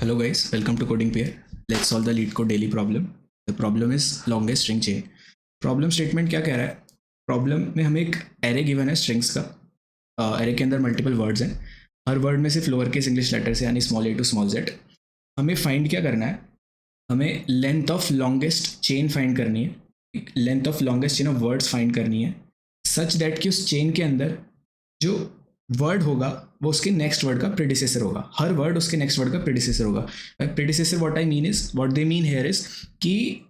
Hello guys, welcome to Coding Pair. Let's solve the lead code daily problem. The problem is longest string chain. Problem statement क्या कह रहा है? Problem में हमें एक array given है स्ट्रिंग्स का. एरे के अंदर मल्टीपल वर्ड्स हैं. हर वर्ड में सिर्फ लोअर केस इंग्लिश लेटर से यानी small a to small z. हमें फाइंड क्या करना है? हमें length of longest chain find करनी है. Length of longest chain of words find करनी है सच दैट कि उस चेन के अंदर जो वर्ड होगा वो उसके नेक्स्ट वर्ड का प्रेडिसेसर होगा. हर वर्ड उसके नेक्स्ट वर्ड का प्रेडिसेसर होगा. Predecessor what I mean is what they mean here is कि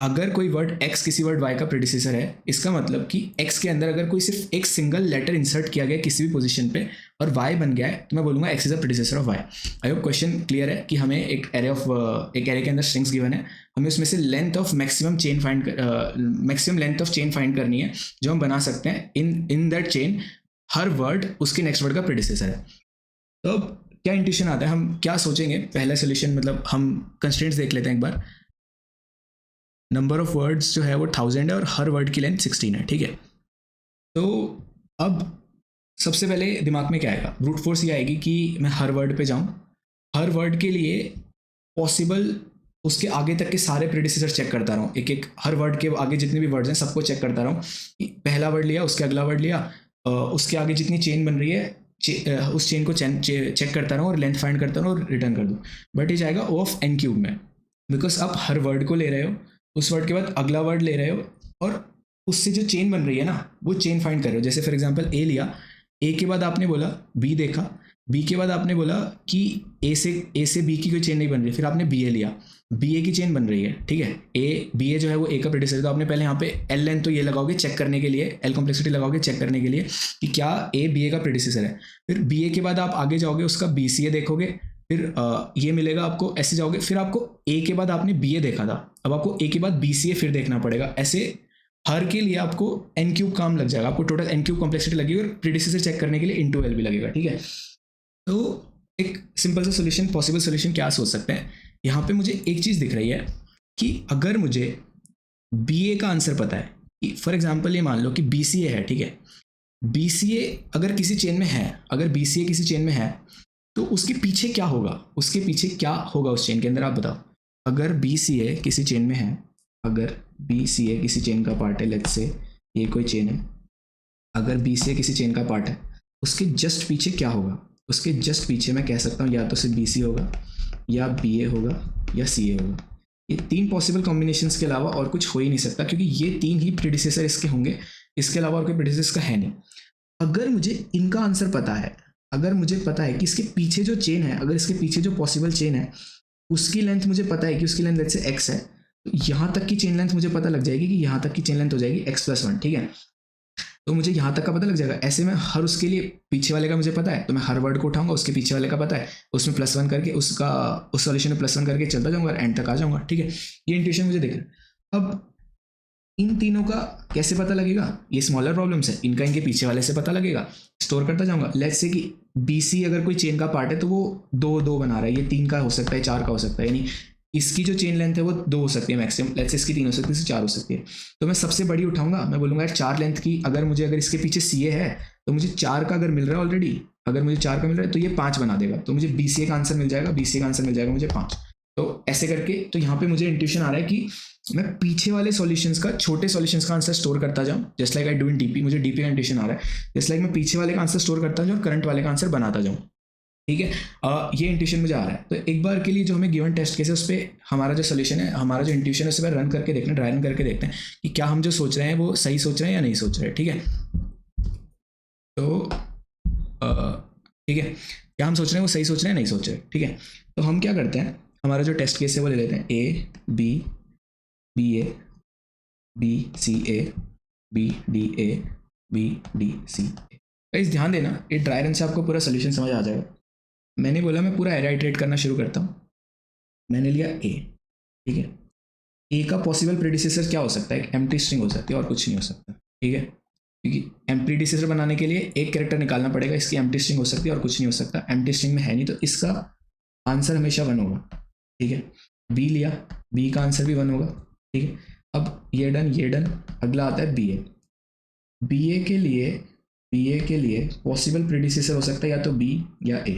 अगर कोई वर्ड x किसी वर्ड y का प्रेडिसेसर है, इसका मतलब कि x के अंदर अगर कोई सिर्फ एक सिंगल लेटर इंसर्ट किया गया किसी भी पोजीशन पे और y बन गया है तो मैं बोलूँगा x is a predecessor of y. I hope question clear है कि हमें एक एरे के अंदर स्ट्रिंग्स गिवन है, हमें उसमें से length of maximum length of chain find करनी है जो हम बना सकते हैं in that chain. Her word उसके नेक्स्ट वर्ड का प्रेडिसेसर है. तो अब क्या इंट्यूशन आता है, हम क्या सोचेंगे? पहला सोल्यूशन मतलब हम कंस्ट्रेंट्स देख लेते हैं एक बार. नंबर ऑफ वर्ड्स जो है वो 1000 है और हर वर्ड की लेंथ 16 है. ठीक है, तो अब सबसे पहले दिमाग में क्या आएगा? ब्रूट फोर्स ये आएगी कि मैं हर वर्ड पे जाऊं, हर वर्ड के लिए पॉसिबल उसके आगे तक के सारे प्रेडिसेसर चेक करता रहूं. एक एक हर वर्ड के आगे जितने भी वर्ड्स हैं सबको चेक करता रहूं. पहला वर्ड लिया, उसके अगला वर्ड लिया, उसके आगे जितनी चेन बन रही है उस चेन को चेक करता रहूँ और लेंथ फाइंड करता रहूँ और रिटर्न कर दूँ. बट ये जाएगा ओ ऑफ एन क्यूब में, बिकॉज आप हर वर्ड को ले रहे हो, उस वर्ड के बाद अगला वर्ड ले रहे हो और उससे जो चेन बन रही है ना वो चेन फाइंड कर रहे हो. जैसे फॉर एग्जांपल ए लिया, ए के बाद आपने बोला बी देखा, बी के बाद आपने बोला कि ए से बी की कोई चेन नहीं बन रही, फिर आपने बी ए लिया, बी ए की चेन बन रही है. ठीक है, ए बी ए जो है वो ए का प्रेडिसेसर, तो आपने पहले यहाँ पे एल लेंथ तो ये लगाओगे चेक करने के लिए, एल कॉम्प्लेक्सिटी लगाओगे चेक करने के लिए कि क्या ए बी ए का प्रेडिसेसर है. फिर बी ए के बाद आप आगे जाओगे, उसका बी सी ए देखोगे, फिर ये मिलेगा आपको, ऐसे जाओगे, फिर आपको ए के बाद आपने बी ए देखा था, अब आपको ए के बाद बी सी ए फिर देखना पड़ेगा. ऐसे हर के लिए आपको एन क्यूब काम लग जाएगा, आपको टोटल एन क्यूब कॉम्प्लेक्सिटी लगेगी और प्रेडिसेसर चेक करने के लिए इंटू एल भी लगेगा. ठीक है, तो एक सिंपल सा सोल्यूशन, पॉसिबल सोल्यूशन क्या सोच सकते हैं? यहाँ पे मुझे एक चीज़ दिख रही है कि अगर मुझे बी ए का आंसर पता है कि फॉर एग्जांपल ये मान लो कि बी सी ए है. ठीक है, बी सी ए अगर किसी चेन में है, अगर बी सी ए किसी चेन में है तो उसके पीछे क्या होगा, उसके पीछे क्या होगा उस चेन के अंदर, आप बताओ. अगर बी सी ए किसी चेन में है, अगर बी सी ए किसी चेन का पार्ट है, लेट्स से ये कोई चेन है, अगर बी सी ए किसी चेन का पार्ट है, उसके जस्ट पीछे क्या होगा? उसके जस्ट पीछे मैं कह सकता हूँ या तो सिर्फ बी सी होगा या बी ए होगा या सी ए होगा. ये तीन पॉसिबल कॉम्बिनेशंस के अलावा और कुछ हो ही नहीं सकता, क्योंकि ये तीन ही प्रेडिसेसर इसके होंगे, इसके अलावा और कोई प्रेडिसेसर इसका है नहीं. अगर मुझे इनका आंसर पता है, अगर मुझे पता है कि इसके पीछे जो चेन है, अगर इसके पीछे जो पॉसिबल चेन है उसकी लेंथ मुझे पता है कि उसकी लेंथ से एक्स है, तो यहाँ तक की चेन लेंथ मुझे पता लग जाएगी कि यहाँ तक की चेन लेंथ हो जाएगी x+1. ठीक है, तो मुझे यहाँ तक का पता लग जाएगा. ऐसे में हर उसके लिए पीछे वाले का मुझे पता है तो मैं हर वर्ड को उठाऊंगा, उसके पीछे वाले का पता है, उसमें +1 करके उसका उस सॉल्यूशन में +1 करके चलता जाऊंगा और एंड तक आ जाऊंगा. ठीक है, ये इंट्यूशन मुझे दिख रहा है. अब इन तीनों का कैसे पता लगेगा? ये स्मॉलर प्रॉब्लम्स है, इनका इनके पीछे वाले से पता लगेगा, स्टोर करता जाऊंगा. लेट्स से कि बी सी अगर कोई चेन का पार्ट है तो वो 2 बना रहा है, ये 3 का हो सकता है, 4 का हो सकता है, यानी इसकी जो चेन लेंथ है वो 2 हो सकती है मैक्सिमम. लेट्स से इसकी 3 हो सकती है, 4 हो सकती है. तो मैं सबसे बड़ी उठाऊंगा, मैं बोलूंगा यार 4 लेंथ की, अगर इसके पीछे सी ए है तो मुझे 4 का अगर मिल रहा है ऑलरेडी, अगर मुझे 4 का मिल रहा है तो ये 5 बना देगा, तो मुझे बी सी ए का आंसर मिल जाएगा, बी सी ए का आंसर मिल जाएगा मुझे 5. तो ऐसे करके, तो यहाँ पे मुझे इंट्यूशन आ रहा है कि मैं पीछे वाले सॉल्यूशंस का, छोटे सॉल्यूशंस का आंसर स्टोर करता जाऊँ, just like I do in DP. मुझे डीपी का इंट्यूशन आ रहा है, जस्ट लाइक मैं पीछे वाले का आंसर स्टोर करता जाऊँ और करंट वाले का आंसर बनाता जाऊँ. ठीक है, ये इंट्यूशन मुझे आ रहा है. तो एक बार के लिए जो हमें गिवन टेस्ट केस है उस पर हमारा जो सोल्यूशन है, हमारा जो इंट्यूशन है, उस पर रन करके देखते हैं, ड्राई रन करके देखते हैं कि क्या हम जो सोच रहे हैं वो सही सोच रहे हैं या नहीं सोच रहे हैं. ठीक है, तो ठीक है, क्या हम सोच रहे हैं वो सही सोच रहे हैं नहीं सोच रहे. ठीक है, तो हम क्या करते हैं, हमारा जो टेस्ट केस है वो ले लेते हैं A B A B C A B D A B D C A. Guys ध्यान देना, ये ड्राई रन से आपको पूरा सोल्यूशन समझ आ जाएगा. मैंने बोला मैं पूरा एरे आइटरेट करना शुरू करता हूँ. मैंने लिया ए. ठीक है, ए का पॉसिबल प्रेडिसेसर क्या हो सकता है? एक एम्प्टी स्ट्रिंग हो सकती है और कुछ नहीं हो सकता. ठीक है, क्योंकि प्रेडिसेसर बनाने के लिए एक कैरेक्टर निकालना पड़ेगा, इसकी एम्प्टी स्ट्रिंग हो सकती है और कुछ नहीं हो सकता. एम्प्टी स्ट्रिंग में है नहीं तो इसका आंसर हमेशा 1 होगा. ठीक है, बी लिया, बी का आंसर भी 1 होगा. ठीक है, अब ये डन, अगला आता है बी ए. बी ए के लिए पॉसिबल प्रेडिसेसर हो सकता है या तो बी या ए.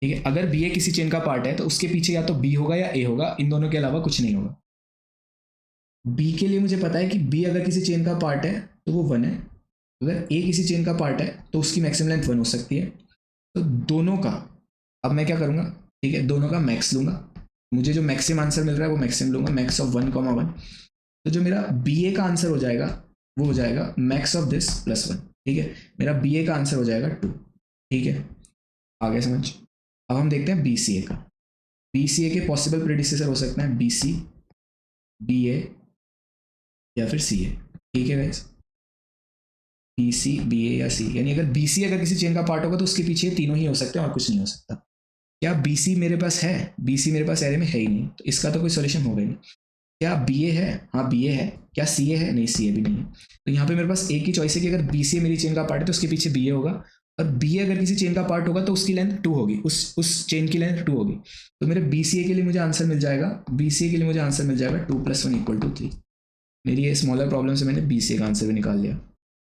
ठीक है। अगर बी ए किसी चेन का पार्ट है तो उसके पीछे या तो बी होगा या ए होगा, इन दोनों के अलावा कुछ नहीं होगा। बी के लिए मुझे पता है कि बी अगर किसी चेन का पार्ट है तो वो 1 है, अगर ए किसी चेन का पार्ट है तो उसकी मैक्सिमम लेंथ 1 हो सकती है। तो दोनों का अब मैं क्या करूँगा, ठीक है, दोनों का मैक्स लूँगा, मुझे जो मैक्सिमम आंसर मिल रहा है वो मैक्सिमम लूँगा, मैक्स ऑफ 1,1। तो जो मेरा बी ए का आंसर हो जाएगा वो हो जाएगा मैक्स ऑफ दिस प्लस 1, ठीक है। मेरा बी ए का आंसर हो जाएगा 2, ठीक है, आगे समझ। अब हम देखते हैं बी सी ए का। बी सी ए के पॉसिबल प्रेडिसेसर हो सकते हैं बी सी, बी ए या फिर सी ए, ठीक है गाइस, बी सी, बी ए या सी। यानी अगर बी सी अगर किसी चेन का पार्ट होगा तो उसके पीछे तीनों ही हो सकते हैं और कुछ नहीं हो सकता। क्या बी सी मेरे पास है? बी सी मेरे पास एरे में है ही नहीं, तो इसका तो कोई सोल्यूशन होगा ही नहीं। क्या बी ए है? हाँ बी ए है। क्या सी ए है? नहीं, सी ए भी नहीं है। तो यहाँ पे मेरे पास एक ही चॉइस है कि अगर बी सी ए मेरी चेन का पार्ट है तो उसके पीछे बी ए होगा, और बी ए अगर किसी चेन का पार्ट होगा तो उसकी लेंथ 2 होगी, उस चेन की लेंथ 2 होगी। तो मेरे बी सी ए के लिए मुझे आंसर मिल जाएगा, बी सी ए के लिए मुझे आंसर मिल जाएगा 2 + 1 = 3। मेरी ये स्मॉलर प्रॉब्लम से मैंने बी सी ए का आंसर भी निकाल लिया।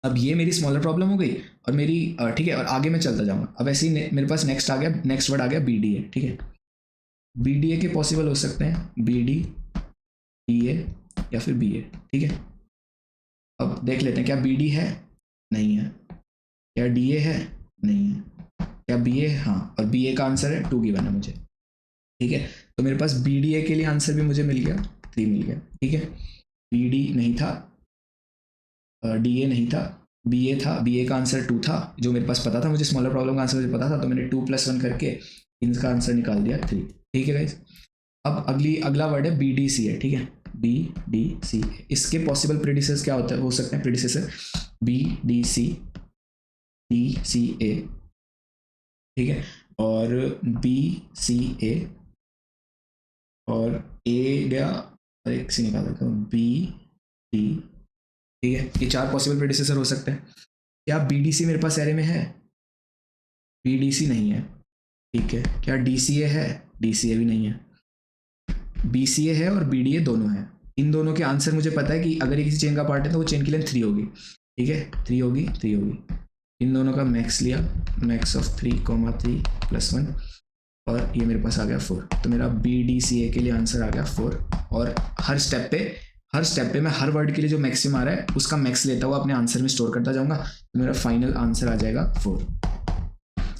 अब ये मेरी स्मॉलर प्रॉब्लम हो गई और मेरी ठीक है, और आगे मैं चलता जाऊँगा। अब ऐसे ही मेरे पास नेक्स्ट वर्ड आ गया बी डी ए, ठीक है। बी डी ए के पॉसिबल हो सकते हैं बी डी, डी ए या फिर बी ए, ठीक है। अब देख लेते हैं, क्या बी डी है? नहीं है। क्या डी ए है? नहीं है। क्या बी ए? हाँ, और बी ए का आंसर है 2 गिवन है मुझे, ठीक है। तो मेरे पास बी डी ए के लिए आंसर भी मुझे मिल गया, 3 मिल गया, ठीक है। बी डी नहीं था, डी ए नहीं था, बी ए था, बी ए का आंसर 2 था, जो मेरे पास पता था, मुझे स्मॉलर प्रॉब्लम का आंसर मुझे पता था, तो मैंने 2 + 1 करके इनका आंसर निकाल दिया 3, ठीक है गाइस। अब अगला वर्ड है बी डी सी है, ठीक है, बी डी सी। इसके पॉसिबल प्रेडिसेसर क्या हो सकते हैं? Predecessor B D C, D C A, ठीक है, और बी सी ए, और ए गया और एक सी निकाल देता हूँ, बी डी, ठीक है। ये 4 पॉसिबल प्रेडिसेसर हो सकते हैं। क्या बी डी सी मेरे पास एरे में है? बी डी सी नहीं है, ठीक है। क्या डी सी ए है? डी सी ए भी नहीं है। बी सी ए है और बी डी ए दोनों है। इन दोनों के आंसर मुझे पता है कि अगर ये किसी चेन का पार्ट है तो वो चेन की लेंथ 3 होगी, ठीक है, 3 होगी, 3 होगी। इन दोनों का मैक्स लिया, मैक्स ऑफ 3, 3 + 1, और ये मेरे पास आ गया 4। तो मेरा बी डी सी ए के लिए आंसर आ गया 4। और हर स्टेप पे मैं हर वर्ड के लिए जो मैक्सिमम आ रहा है उसका मैक्स लेता हुआ अपने आंसर में स्टोर करता जाऊंगा, तो मेरा फाइनल आंसर आ जाएगा 4।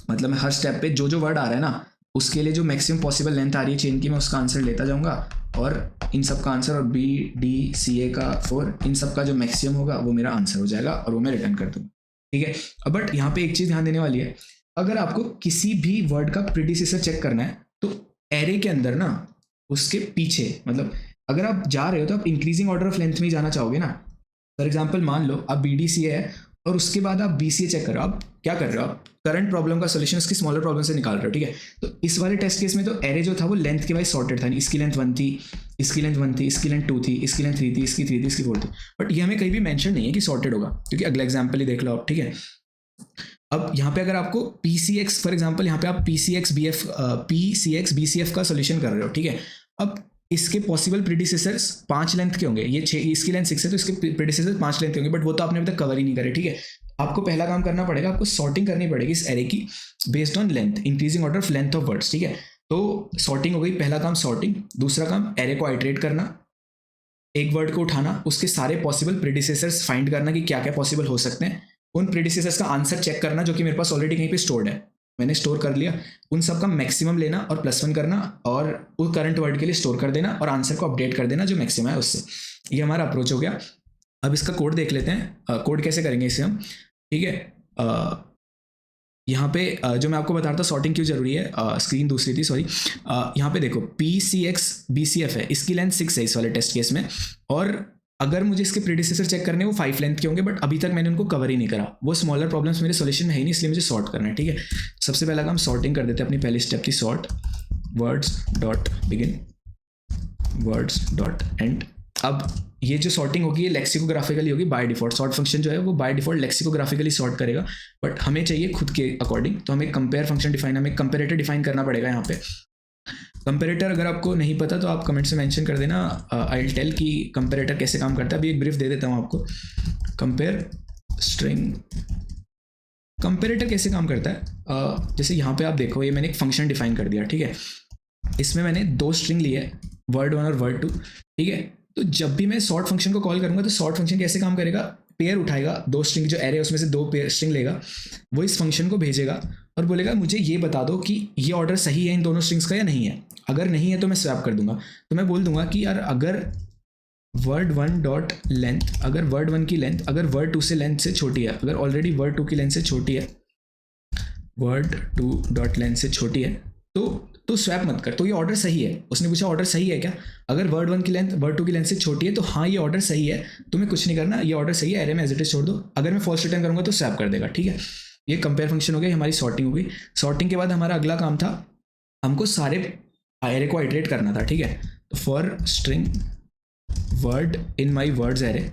मतलब मैं हर स्टेप पे जो वर्ड आ रहा है ना उसके लिए जो मैक्सिमम पॉसिबल लेंथ आ रही है चेन की, मैं उसका आंसर लेता जाऊंगा, और इन सब का आंसर, और बी डी सी ए का 4, इन सब का जो मैक्सिमम होगा वो मेरा आंसर हो जाएगा, और वो मैं रिटर्न कर दूंगा, ठीक है। बट यहाँ पे एक चीज़ ध्यान देने वाली है, अगर आपको किसी भी वर्ड का प्रीडिसेसर चेक करना है तो एरे के अंदर ना उसके पीछे, मतलब अगर आप जा रहे हो तो आप इंक्रीजिंग ऑर्डर ऑफ लेंथ में ही जाना चाहोगे ना। फॉर एग्जाम्पल मान लो आप बी डी सी है और उसके बाद आप बी सी ए चेक कर रहे हो, आप क्या कर रहे हो, आप करंट प्रॉब्लम का सोल्यूशन उसकी स्मॉलर प्रॉब्लम से निकाल रहे हो, ठीक है। तो इस वाले टेस्ट केस में तो एरे जो था वो लेंथ के वाइज सॉर्टेड था, इसकी लेंथ 1 थी, इसकी लेंथ 1 थी, इसकी लेंथ 2 थी, इसकी लेंथ 3 थी, इसकी 3 थी, इसकी 4 थी। बट ये हमें कहीं भी मेंशन नहीं है कि सॉर्टेड होगा, क्योंकि अगला एग्जाम्पल ही देख लो आप, ठीक है। अब यहाँ पे अगर आपको P C X, for example यहाँ पे आप P C X B C F का सोल्यूशन कर रहे हो, ठीक है। अब इसके पॉसिबल प्रेडिसेसर्स 5 लेंथ के होंगे, ये 6, इसकी लेंथ 6 है तो इसके प्रेडिसेसर्स 5 लेंथ के होंगे, बट वो तो आपने अभी तक कवर ही नहीं करे, ठीक है। आपको पहला काम करना पड़ेगा, आपको सॉर्टिंग करनी पड़ेगी इस एरे की based on length, increasing order of length of words, ठीक है। तो सॉर्टिंग हो गई, पहला काम सॉर्टिंग। दूसरा काम एरे को आइटरेट करना, एक वर्ड को उठाना, उसके सारे पॉसिबल प्रेडिसेसर्स फाइंड करना कि क्या क्या पॉसिबल हो सकते हैं, उन प्रेडिसेसर्स का आंसर चेक करना जो कि मेरे पास ऑलरेडी कहीं पे स्टोर्ड है, मैंने स्टोर कर लिया, उन सब का मैक्सिमम लेना और +1 करना, और उस करंट वर्ड के लिए स्टोर कर देना और आंसर को अपडेट कर देना जो मैक्सिमम है उससे। ये हमारा अप्रोच हो गया। अब इसका कोड देख लेते हैं, कोड कैसे करेंगे इसे हम, ठीक है। यहाँ पे जो मैं आपको बता रहा था सॉर्टिंग क्यों जरूरी है, स्क्रीन दूसरी थी, सॉरी। यहाँ पे देखो P C X B C F है, इसकी लेंथ 6 है इस वाले टेस्ट केस में, और अगर मुझे इसके प्रेडिसेसर चेक करने वो 5 लेंथ के होंगे, बट अभी तक मैंने उनको कवर ही नहीं करा, वो स्मॉलर प्रॉब्लम्स मेरे सोल्यूशन में है ही नहीं, इसलिए मुझे सॉर्ट करना है, ठीक है। सबसे पहला काम सॉर्टिंग कर देते हैं, अपनी पहली स्टेप थी sort words dot begin words dot and. अब ये जो सॉर्टिंग होगी ये लेक्सिकोग्राफिकली होगी बाय डिफॉल्ट, सॉर्ट फंक्शन जो है वो बाय डिफॉल्ट लेक्सिकोग्राफिकली सॉर्ट करेगा, बट हमें चाहिए खुद के अकॉर्डिंग, तो हमें कंपेयर फंक्शन डिफाइन, हमें कंपेरेटर डिफाइन करना पड़ेगा यहाँ पे। कंपेरेटर अगर आपको नहीं पता तो आप कमेंट से मेंशन कर देना, आई विल टेल कि कंपेरेटर कैसे काम करता है। अभी एक ब्रीफ दे देता हूँ आपको। कंपेयर स्ट्रिंग कंपेरेटर कैसे काम करता है? जैसे यहाँ पे आप देखो, ये मैंने एक फंक्शन डिफाइन कर दिया, ठीक है। इसमें मैंने 2 स्ट्रिंग लिए है, वर्ड 1 और वर्ड 2, ठीक है। तो जब भी मैं सॉर्ट फंक्शन को कॉल करूँगा तो सॉर्ट फंक्शन कैसे काम करेगा? पेयर उठाएगा, 2 स्ट्रिंग जो एरे है उसमें से 2 पेयर स्ट्रिंग लेगा, वो इस फंक्शन को भेजेगा और बोलेगा मुझे ये बता दो कि ये ऑर्डर सही है इन दोनों स्ट्रिंग्स का या नहीं है। अगर नहीं है तो मैं स्वैप कर दूंगा। तो मैं बोल दूंगा कि यार अगर वर्ड 1 डॉट लेंथ, अगर वर्ड 1 की लेंथ अगर वर्ड 2 से लेंथ से छोटी है, अगर ऑलरेडी वर्ड 2 की लेंथ से छोटी है, वर्ड 2 डॉट लेंथ से छोटी है, तो स्वैप मत कर। तो ये ऑर्डर सही है। उसने पूछा ऑर्डर सही है क्या? अगर वर्ड 1 की लेंथ वर्ड 2 की लेंथ से छोटी है तो हाँ ये ऑर्डर सही है, तुम्हें कुछ नहीं करना, ये ऑर्डर सही है, एरे में एज इट इज छोड़ दो। अगर मैं फॉल्स रिटर्न करूंगा तो स्वैप कर देगा, ठीक है। ये कंपेयर फंक्शन हो गया, हमारी सॉर्टिंग हो गई। सॉर्टिंग के बाद हमारा अगला काम था, हमको सारे एरे को आइटरेट करना था, ठीक है। तो for string word in my words array,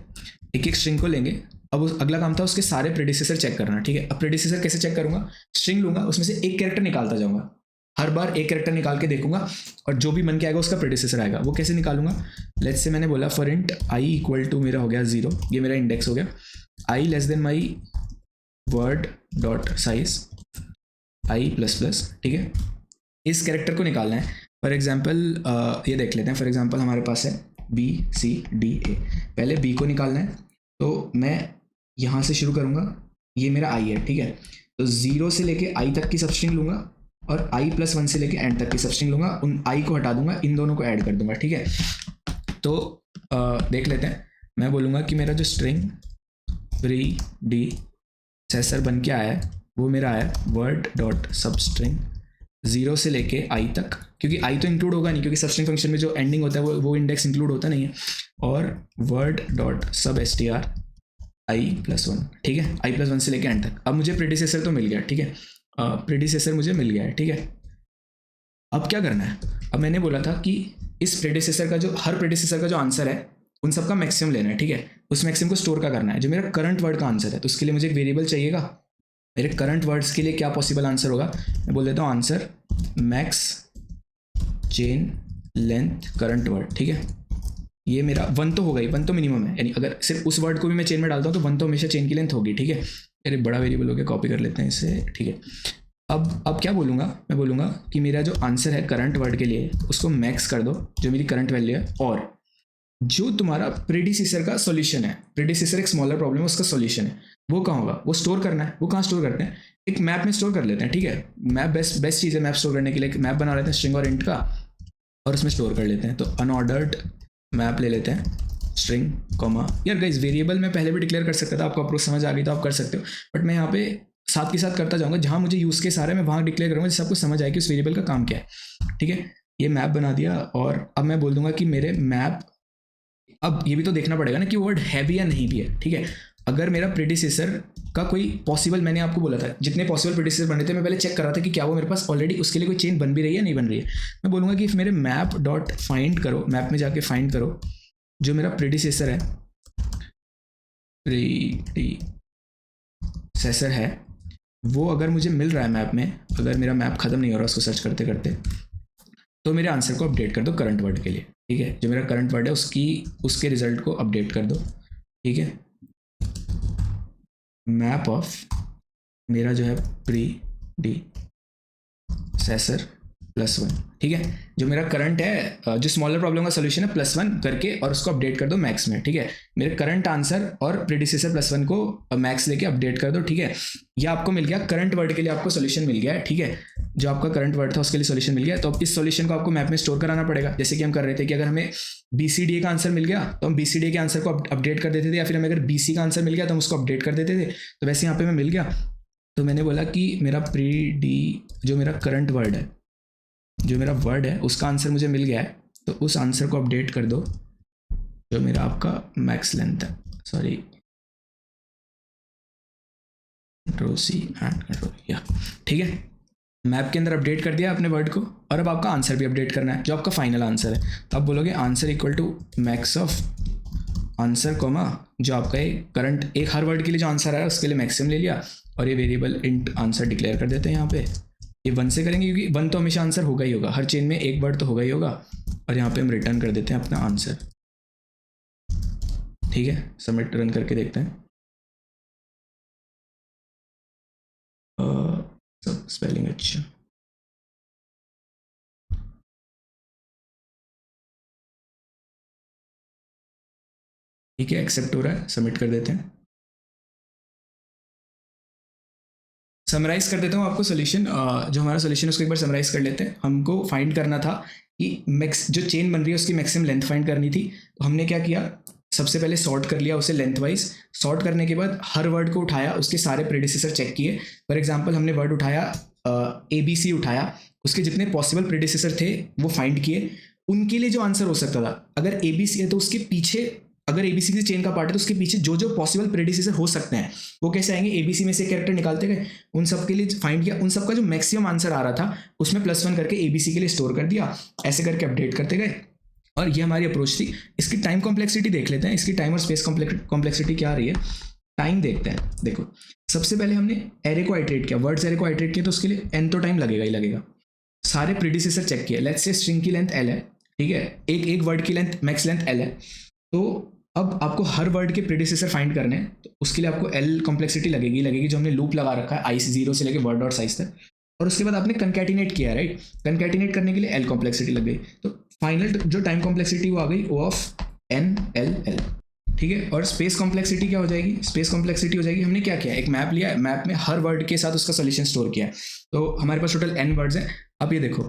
एक एक स्ट्रिंग को लेंगे। अब अगला काम था उसके सारे प्रेडिसेसर चेक करना, ठीक है। अब प्रेडिसेसर कैसे चेक करूंगा? स्ट्रिंग लूंगा, उसमें से एक कैरेक्टर निकालता जाऊंगा, हर बार एक कैरेक्टर निकाल के देखूंगा और जो भी मन के आएगा उसका प्रेडिसेसर आएगा। वो कैसे निकालूंगा? लेट्स से मैंने बोला for int I equal to मेरा हो गया 0, ये मेरा इंडेक्स हो गया। I less than my word dot size I plus plus, ठीक है। इस कैरेक्टर को निकालना है। फॉर एग्जाम्पल ये देख लेते हैं। फॉर एग्जाम्पल हमारे पास है BCDA, पहले B को निकालना है। तो मैं यहाँ से शुरू करूँगा, ये मेरा I है, ठीक है। तो 0 से लेके I तक की सब स्ट्रिंग लूँगा और I+1 से लेके एंड तक की सब स्ट्रिंग लूँगा, उन I को हटा दूंगा, इन दोनों को ऐड कर दूंगा, ठीक है। तो देख लेते हैं। मैं बोलूँगा कि मेरा जो स्ट्रिंग प्रीडिसेसर बन के आया है वो मेरा आया वर्ड डॉट सब स्ट्रिंग 0 से लेके I तक, क्योंकि I तो इंक्लूड होगा नहीं, क्योंकि सबस्ट्रिंग फंक्शन में जो एंडिंग होता है वो इंडेक्स इंक्लूड होता नहीं है। और वर्ड डॉट सब str I+1, ठीक है। I+1 से लेके एंड तक। अब मुझे प्रेडिसेसर तो मिल गया, ठीक है। प्रेडिसेसर मुझे मिल गया है, ठीक है। अब क्या करना है? अब मैंने बोला था कि इस प्रेडिसेसर का जो हर प्रेडिसेसर का जो आंसर है उन सबका मैक्सिमम लेना है, ठीक है। उस मैक्सिमम को स्टोर का करना है, जो मेरा करंट वर्ड का आंसर है। तो उसके लिए मुझे एक वेरिएबल चाहिएगा। मेरे करंट वर्ड्स के लिए क्या पॉसिबल आंसर होगा? मैं बोल देता हूँ answer max chain length current word, ठीक है। ये मेरा 1 तो होगा ही, 1 तो मिनिमम है, यानी अगर सिर्फ उस वर्ड को भी मैं चेन में डालता हूँ तो 1 तो हमेशा चेन की लेंथ होगी, ठीक है। अरे बड़ा वेरिएबल हो गया, कॉपी कर लेते हैं इसे, ठीक है। अब क्या बोलूँगा? मैं बोलूँगा कि मेरा जो आंसर है करंट वर्ड के लिए उसको मैक्स कर दो, जो मेरी करंट वैल्यू है, और जो तुम्हारा प्रेडिसेसर का सॉल्यूशन है, प्रेडिसेसर एक स्मॉलर प्रॉब्लम है, उसका सॉल्यूशन है, वो कहाँ होगा? वो स्टोर करना है। वो कहाँ स्टोर करते हैं? एक मैप में स्टोर कर लेते हैं, ठीक है। मैप बेस्ट चीज़ है मैप स्टोर करने के लिए। मैप बना लेते हैं स्ट्रिंग और इंट का और उसमें स्टोर कर लेते हैं। तो अनऑर्डर्ड मैप ले लेते हैं, स्ट्रिंग कॉमा, यार गाइस वेरिएबल मैं पहले भी डिक्लेयर कर सकता था, आपको अप्रोच समझ आ गई तो आप कर सकते हो, बट मैं यहाँ पे साथ के साथ करता जाऊँगा। जहाँ मुझे यूज़ केस आ रहा है मैं वहाँ डिक्लेयर करूँगा जिससे आपको समझ आए कि उस वेरिएबल का काम क्या है, ठीक है। ये मैप बना दिया और अब मैं बोल दूंगा कि मेरे मैप, अब ये भी तो देखना पड़ेगा ना कि वर्ड है भी या नहीं भी है, ठीक है। अगर मेरा प्रेडिसेसर का कोई पॉसिबल, मैंने आपको बोला था जितने पॉसिबल प्रेडिसेसर बने थे मैं पहले चेक कर रहा था कि क्या वो मेरे पास ऑलरेडी उसके लिए कोई चेन बन भी रही है नहीं बन रही है। मैं बोलूँगा कि मेरे मैप डॉट फाइंड करो, मैप में जाके फाइंड करो जो मेरा प्रेडिसेसर है वो अगर मुझे मिल रहा है मैप में, अगर मेरा मैप खत्म नहीं हो रहा उसको सर्च करते करते, तो मेरे आंसर को अपडेट कर दो करंट वर्ड के लिए, ठीक है। जो मेरा करंट वर्ड है उसके रिजल्ट को अपडेट कर दो, ठीक है। मैप ऑफ मेरा जो है प्रीडिसेसर +1, ठीक है। जो मेरा करंट है, जो स्मॉलर प्रॉब्लम का सोल्यूशन है +1 करके और उसको अपडेट कर दो मैक्स में, ठीक है। मेरे करंट आंसर और प्रेडिसेसर +1 को मैक्स लेके अपडेट कर दो, ठीक है। ये आपको मिल गया करंट वर्ड के लिए, आपको सोल्यूशन मिल गया है, ठीक है। जो आपका करंट वर्ड था उसके लिए सोल्यूशन मिल गया। तो अब इस सोल्यूशन को आपको मैप में स्टोर कराना पड़ेगा, जैसे कि हम कर रहे थे कि अगर हमें BCDA का आंसर मिल गया तो हम BCDA के आंसर को अपडेट कर देते थे, या फिर हमें अगर BC का आंसर मिल गया तो हम उसको अपडेट कर देते थे। तो वैसे यहाँ पे मैं मिल गया, तो मैंने बोला कि मेरा जो मेरा करंट वर्ड है, जो मेरा वर्ड है उसका आंसर मुझे मिल गया है, तो उस आंसर को अपडेट कर दो जो मेरा आपका मैक्स लेंथ है, सॉरी Ctrl+C एंड Ctrl+, ठीक है। मैप के अंदर अपडेट कर दिया अपने वर्ड को, और अब आपका आंसर भी अपडेट करना है जो आपका फाइनल आंसर है। तो आप बोलोगे answer equal to max of answer comma जो आपका एक करंट, एक हर वर्ड के लिए जो आंसर आया उसके लिए मैक्सिमम ले लिया, और ये वेरिएबल इंट आंसर डिक्लेयर कर देते हैं। यहाँ पे ये 1 से करेंगे क्योंकि 1 तो हमेशा आंसर होगा ही होगा, हर चेन में एक वर्ड तो होगा ही होगा, और यहाँ पे हम रिटर्न कर देते हैं अपना आंसर, ठीक है। सबमिट रन करके देखते हैं। सब स्पेलिंग अच्छा। ठीक है, एक्सेप्ट हो रहा है, सबमिट कर देते हैं। समराइज कर देता हूँ आपको सोल्यूशन, जो हमारा सोल्यूशन है उसको एक बार समराइज कर लेते हैं। हमको फाइंड करना था कि मैक्स जो चेन बन रही है उसकी मैक्सिमम लेंथ फाइंड करनी थी। तो हमने क्या किया, सबसे पहले सॉर्ट कर लिया उसे लेंथ वाइज। सॉर्ट करने के बाद हर वर्ड को उठाया, उसके सारे प्रेडिसेसर चेक किए। फॉर एग्जाम्पल हमने वर्ड उठाया ABC उठाया, उसके जितने पॉसिबल प्रेडिसेसर थे वो फाइंड किए। उनके लिए जो आंसर हो सकता था, अगर ABC है तो उसके पीछे, अगर ABC की चेन का पार्ट है तो उसके पीछे जो जो पॉसिबल प्रेडिसेसर हो सकते हैं वो कैसे आएंगे, ABC में से कैरेक्टर निकालते गए, उन सब के लिए फाइंड किया, उन सब का जो मैक्सिमम आंसर आ रहा था उसमें +1 करके ABC के लिए स्टोर कर दिया, ऐसे करके अपडेट करते गए। और ये हमारी अप्रोच थी। इसकी टाइम कॉम्प्लेक्सिटी देख लेते हैं, इसकी टाइम और स्पेस कॉम्प्लेक्सिटी क्या आ रही है। टाइम देखते हैं। देखो, सबसे पहले हमने एरे को आइटरेट किया, वर्ड्स एरे को आइटरेट किया, तो उसके लिए n तो टाइम लगेगा ही लगेगा। सारे प्रीडिसेसर चेक किए, लेट्स से स्ट्रिंग की लेंथ L है, ठीक है, एक एक वर्ड की लेंथ मैक्स लेंथ L है। तो अब आपको हर वर्ड के प्रीडिसेसर फाइंड करने हैं, तो उसके लिए आपको L कॉम्प्लेक्सिटी लगेगी, जो हमने लूप लगा रखा है आई 0 से लेके वर्ड डॉट साइज तक। और उसके बाद आपने कंकैटिनेट किया, राइट, कंकैटिनेट करने के लिए L कॉम्प्लेक्सिटी लग गई। तो फाइनल जो टाइम कॉम्प्लेक्सिटी वो आ गई O ऑफ NLL, ठीक है। और स्पेस कॉम्प्लेक्सिटी क्या हो जाएगी, स्पेस कॉम्प्लेक्सिटी हो जाएगी, हमने क्या किया, एक मैप लिया, मैप में हर वर्ड के साथ उसका सोल्यूशन स्टोर किया है। तो हमारे पास टोटल n वर्ड्स हैं। अब ये देखो,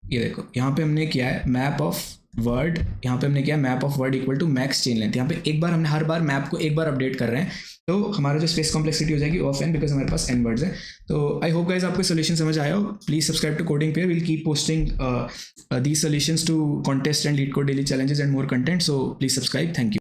ये देखो यहाँ पे हमने किया है मैप ऑफ वर्ड, यहाँ पे हमने किया map of word equal to max chain length. यहाँ पे एक बार हमने हर बार मैप को एक बार अपडेट कर रहे हैं, तो हमारा जो स्पेस कॉम्प्लेक्सिटी हो जाएगी ऑफ n, बिकॉज हमारे पास n वर्ड्स हैं। तो आई होप गाइस आपको सोल्यूशन समझ आया हो। Please subscribe to Coding Pair, will keep posting these solutions to contest and LeetCode daily challenges and more content, so please subscribe. Thank you.